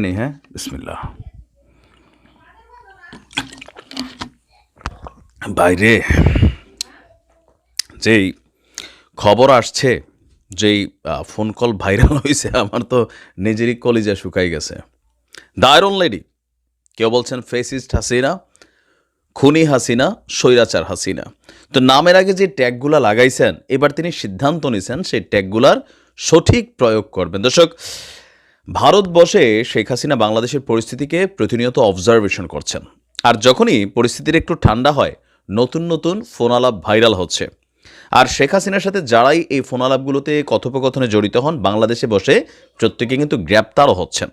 नहीं है বিসমিল্লাহ। বাইরে যেই খবর আসছে, যেই ফোন কল ভাইরাল হয়েছে, আমার তো নিজেরই কলিজা শুকাই গেছে। দ্য আয়রন লেডি, কেউ বলছেন ফেসিস্ট হাসিনা, খুনি হাসিনা, স্বৈরাচার হাসিনা। তো নামের আগে যে ট্যাগগুলা লাগাইছেন, এবার তিনি সিদ্ধান্ত নিয়েছেন সেই ট্যাগগুলার সঠিক প্রয়োগ করবেন। দর্শক, ভারতবর্ষে শেখ হাসিনা বাংলাদেশের পরিস্থিতিকে প্রতিনিয়ত অবজারভেশন করছেন। আর যখনই পরিস্থিতির একটু ঠান্ডা হয়, নতুন নতুন ফোনালাপ ভাইরাল হচ্ছে। আর শেখ হাসিনার সাথে যারাই এই ফোনালাপগুলোতে কথোপকথনে জড়িত হন, বাংলাদেশে বসে প্রত্যেকে কিন্তু গ্রেপ্তারও হচ্ছেন।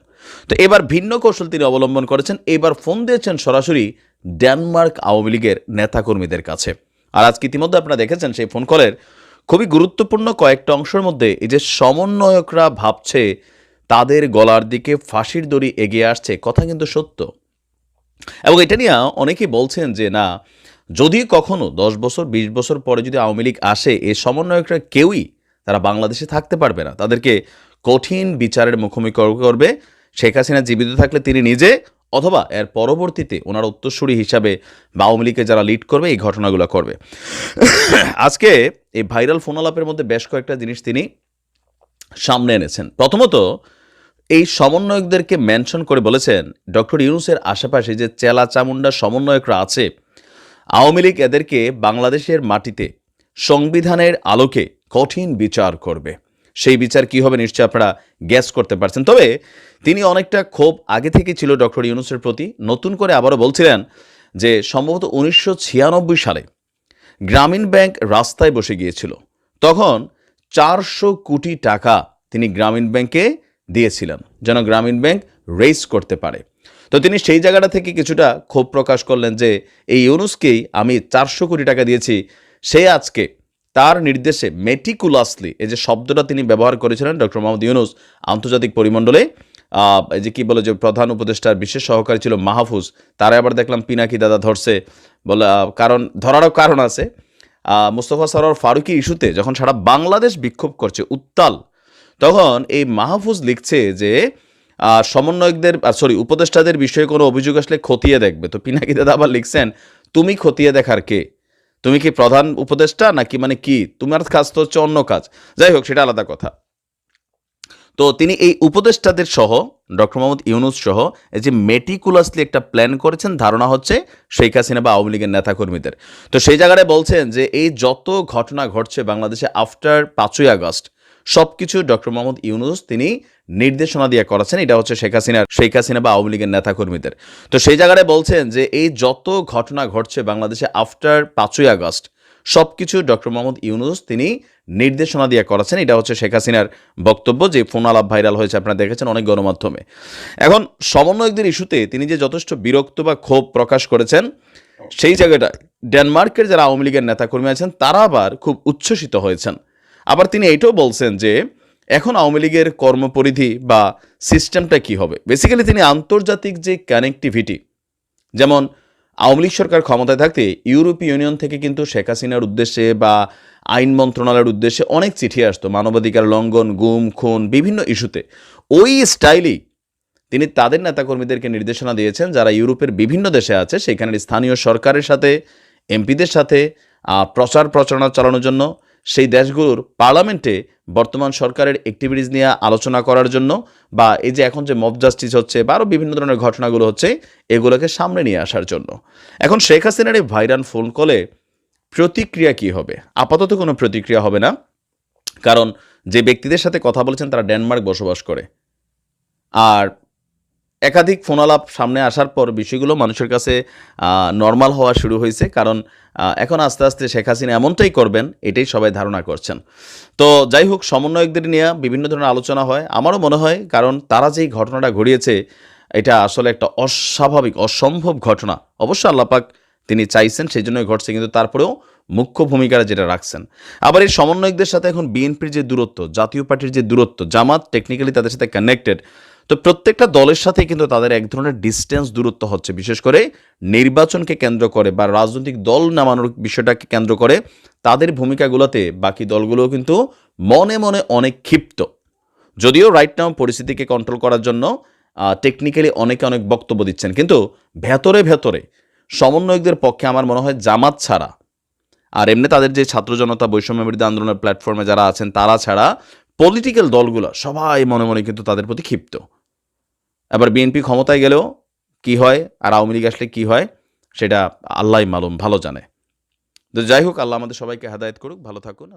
তো এবার ভিন্ন কৌশল তিনি অবলম্বন করেছেন। এবার ফোন দিয়েছেন সরাসরি ডেনমার্ক আওয়ামী লীগের নেতাকর্মীদের কাছে। আর আজকে ইতিমধ্যে আপনারা দেখেছেন সেই ফোন কলের খুবই গুরুত্বপূর্ণ কয়েকটা অংশের মধ্যে এই যে সমন্বয়করা ভাবছে তাদের গলার দিকে ফাঁসির দড়ি এগিয়ে আসছে, কথা কিন্তু সত্য। এবং এটা নিয়ে অনেকেই বলছেন যে না, যদি কখনো 10 বছর 20 বছর পরে যদি আওয়ামী লীগ আসে, এই সমন্বয়করা কেউই তারা বাংলাদেশে থাকতে পারবে না, তাদেরকে কঠিন বিচারের মুখোমুখি করবে। শেখ হাসিনা জীবিত থাকলে তিনি নিজে, অথবা এর পরবর্তীতে ওনার উত্তরসূরি হিসাবে বা আওয়ামী লীগকে যারা লিড করবে এই ঘটনাগুলো করবে। আজকে এই ভাইরাল ফোনালাপের মধ্যে বেশ কয়েকটা জিনিস তিনি সামনে এনেছেন। প্রথমত, এই সমন্বয়কদেরকে মেনশন করে বলেছেন ডক্টর ইউনূসের আশেপাশে যে চেলা চামুন্ডা সমন্বয়করা আছে, আওয়ামী লীগ এদেরকে বাংলাদেশের মাটিতে সংবিধানের আলোকে কঠিন বিচার করবে। সেই বিচার কি হবে নিশ্চয় আপনারা গ্যাস করতে পারছেন। তবে তিনি অনেকটা ক্ষোভ আগে থেকে ছিল ডক্টর ইউনূসের প্রতি। নতুন করে আবারও বলছিলেন যে সম্ভবত 1996 সালে গ্রামীণ ব্যাংক রাস্তায় বসে গিয়েছিল, তখন 400 কোটি টাকা তিনি গ্রামীণ ব্যাংকে দিয়েছিলেন যেন গ্রামীণ ব্যাংক রেইজ করতে পারে। তো তিনি সেই জায়গাটা থেকে কিছুটা ক্ষোভ প্রকাশ করলেন যে এই ইউনূসকেই আমি 400 কোটি টাকা দিয়েছি, সে আজকে তার নির্দেশে মেটিকুলাসলি, এই যে শব্দটা তিনি ব্যবহার করেছিলেন ডক্টর মোহাম্মদ ইউনূস আন্তর্জাতিক পরিমণ্ডলে, এই যে কী বলে যে প্রধান উপদেষ্টার বিশেষ সহকারী ছিল মাহফুজ, তারা আবার দেখলাম পিনাকি দাদা ধরছে বলে, কারণ ধরারও কারণ আছে। মুস্তফা সরোয়ার ফারুকী ইস্যুতে যখন সারা বাংলাদেশ বিক্ষোভ করছে উত্তাল, তখন এই মাহফুজ লিখছে যে সমন্বয়কদের উপদেষ্টাদের বিষয়ে কোনো অভিযোগ আসলে খতিয়ে দেখবে। তো পিনাকি দাদা আবার লিখছেন, তুমি খতিয়ে দেখার কে? তুমি কি প্রধান উপদেষ্টা নাকি, মানে কি তোমার কাজ তো হচ্ছে অন্য কাজ। যাই হোক, সেটা আলাদা কথা। তো তিনি এই উপদেষ্টাদের সহ ডক্টর মোহাম্মদ ইউনূস সহ এই যে মেটিকুলাসলি একটা প্ল্যান করেছেন, ধারণা হচ্ছে শেখ হাসিনা বা আওয়ামী লীগের নেতাকর্মীদের। তো সেই জায়গায় বলছেন যে এই যত ঘটনা ঘটছে বাংলাদেশে আফটার 5ই আগস্ট, সব কিছু ডক্টর মোহাম্মদ ইউনূস তিনি নির্দেশনা দিয়ে করাচ্ছেন। এটা হচ্ছে শেখ হাসিনা বা আওয়ামী লীগের নেতাকর্মীদের। তো সেই জায়গায় বলছেন যে এই যত ঘটনা ঘটছে বাংলাদেশে আফটার 5ই আগস্ট, সব কিছু ডক্টর মোহাম্মদ ইউনূস তিনি নির্দেশনা দিয়ে করাচ্ছেন। এটা হচ্ছে শেখ হাসিনার বক্তব্য, যে ফোন আলাপ ভাইরাল হয়েছে, আপনারা দেখেছেন অনেক গণমাধ্যমে। এখন সমন্বয়কদের ইস্যুতে তিনি যে যথেষ্ট বিরক্ত বা ক্ষোভ প্রকাশ করেছেন, সেই জায়গাটায় ডেনমার্কের যারা আওয়ামী লীগের নেতাকর্মী আছেন তারা আবার খুব উচ্ছ্বসিত হয়েছেন। আবার তিনি এইটাও বলছেন যে এখন আওয়ামী লীগের কর্মপরিধি বা সিস্টেমটা কি হবে। বেসিক্যালি তিনি আন্তর্জাতিক যে কানেক্টিভিটি, যেমন আওয়ামী লীগ সরকার ক্ষমতায় থাকতে ইউরোপীয় ইউনিয়ন থেকে কিন্তু শেখ হাসিনার উদ্দেশ্যে বা আইন মন্ত্রণালয়ের উদ্দেশ্যে অনেক চিঠি আসতো, মানবাধিকার লঙ্ঘন, গুম খুন, বিভিন্ন ইস্যুতে। ওই স্টাইলেই তিনি তাদের নেতাকর্মীদেরকে নির্দেশনা দিয়েছেন যারা ইউরোপের বিভিন্ন দেশে আছে, সেখানের স্থানীয় সরকারের সাথে, এমপিদের সাথে প্রচার প্রচারণা চালানোর জন্য, সেই দেশগুলোর পার্লামেন্টে বর্তমান সরকারের অ্যাক্টিভিটিস নিয়ে আলোচনা করার জন্য, বা এই যে এখন যে মব জাস্টিস হচ্ছে বা আরও বিভিন্ন ধরনের ঘটনাগুলো হচ্ছে, এগুলোকে সামনে নিয়ে আসার জন্য। এখন শেখ হাসিনার এই ভাইরাল ফোন কলে প্রতিক্রিয়া কি হবে? আপাতত কোনো প্রতিক্রিয়া হবে না, কারণ যে ব্যক্তিদের সাথে কথা বলেছেন তারা ডেনমার্ক বসবাস করে। আর একাধিক ফোনালাপ সামনে আসার পর বিষয়গুলো মানুষের কাছে নর্মাল হওয়া শুরু হয়েছে, কারণ এখন আস্তে আস্তে শেখ হাসিনা এমনটাই করবেন এটাই সবাই ধারণা করছেন। তো যাই হোক, সমন্বয়কদের নিয়ে বিভিন্ন ধরনের আলোচনা হয়, আমারও মনে হয়, কারণ তারা যেই ঘটনাটা ঘটিয়েছে এটা আসলে একটা অস্বাভাবিক অসম্ভব ঘটনা। অবশ্য আল্লাহ পাক তিনি চাইছেন সেই জন্যই ঘটছে, কিন্তু তারপরেও মুখ্য ভূমিকাটা যেটা রাখছেন। আবার এই সমন্বয়কদের সাথে এখন বিএনপির যে দূরত্ব, জাতীয় পার্টির যে দূরত্ব, জামাত টেকনিক্যালি তাদের সাথে কানেক্টেড, তো প্রত্যেকটা দলের সাথে কিন্তু তাদের এক ধরনের ডিস্টেন্স দূরত্ব হচ্ছে, বিশেষ করে নির্বাচনকে কেন্দ্র করে বা রাজনৈতিক দল নামানোর বিষয়টাকে কেন্দ্র করে তাদের ভূমিকাগুলোতে বাকি দলগুলোও কিন্তু মনে মনে অনেক ক্ষিপ্ত। যদিও রাইট নাও পরিস্থিতিকে কন্ট্রোল করার জন্য টেকনিক্যালি অনেকে অনেক বক্তব্য দিচ্ছেন, কিন্তু ভেতরে ভেতরে সমন্বয়কদের পক্ষে আমার মনে হয় জামাত ছাড়া আর এমনি তাদের যে ছাত্র জনতা বৈষম্য বিরোধী আন্দোলনের প্ল্যাটফর্মে যারা আছেন তারা ছাড়া পলিটিক্যাল দলগুলো সবাই মনে মনে কিন্তু তাদের প্রতি ক্ষিপ্ত। এবার বিএনপি ক্ষমতায় গেলেও কি হয় আর আওয়ামী লীগ আসলে কি হয় সেটা আল্লাহই মালুম, ভালো জানে। তো যাই হোক, আল্লাহ আমাদের সবাইকে হেদায়েত করুক, ভালো থাকুন।